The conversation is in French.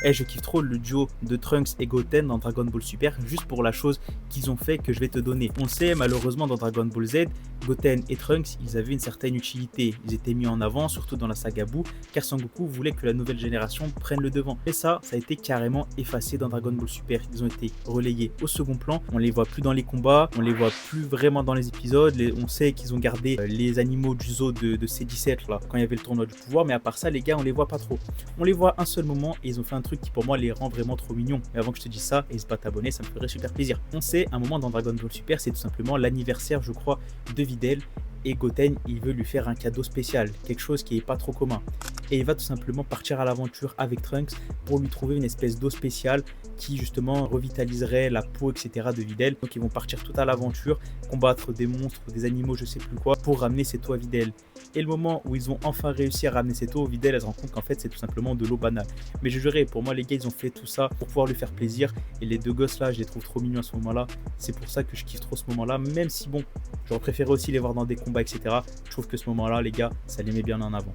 Et je kiffe trop le duo de Trunks et Goten dans Dragon Ball Super, juste pour la chose qu'ils ont fait que je vais te donner. On sait malheureusement dans Dragon Ball Z, Goten et Trunks, ils avaient une certaine utilité. Ils étaient mis en avant, surtout dans la saga Buu, car Sangoku voulait que la nouvelle génération prenne le devant. Et ça a été carrément effacé dans Dragon Ball Super. Ils ont été relayés au second plan. On les voit plus dans les combats, on les voit plus vraiment dans les épisodes. On sait qu'ils ont gardé les animaux du zoo de C17 là, quand il y avait le tournoi du pouvoir, mais à part ça, les gars, on les voit pas trop. On les voit un seul moment et ils ont fait un truc qui pour moi les rend vraiment trop mignons. Mais avant que je te dise ça, n'hésite pas à t'abonner, ça me ferait super plaisir. On sait, un moment dans Dragon Ball Super, c'est tout simplement l'anniversaire, je crois, de Videl. Et Goten, il veut lui faire un cadeau spécial, quelque chose qui est pas trop commun. Et il va tout simplement partir à l'aventure avec Trunks pour lui trouver une espèce d'eau spéciale qui justement revitaliserait la peau, etc. de Videl. Donc ils vont partir tout à l'aventure, combattre des monstres, des animaux, je sais plus quoi, pour ramener cette eau à Videl. Et le moment où ils ont enfin réussi à ramener cette eau, Videl, elle se rend compte qu'en fait c'est tout simplement de l'eau banale. Mais je jurais, pour moi les gars, ils ont fait tout ça pour pouvoir lui faire plaisir. Et les deux gosses là, je les trouve trop mignons à ce moment-là. C'est pour ça que je kiffe trop ce moment-là, même si bon, j'aurais préféré aussi les voir dans des combats, etc. Je trouve que ce moment-là, les gars, ça les met bien en avant.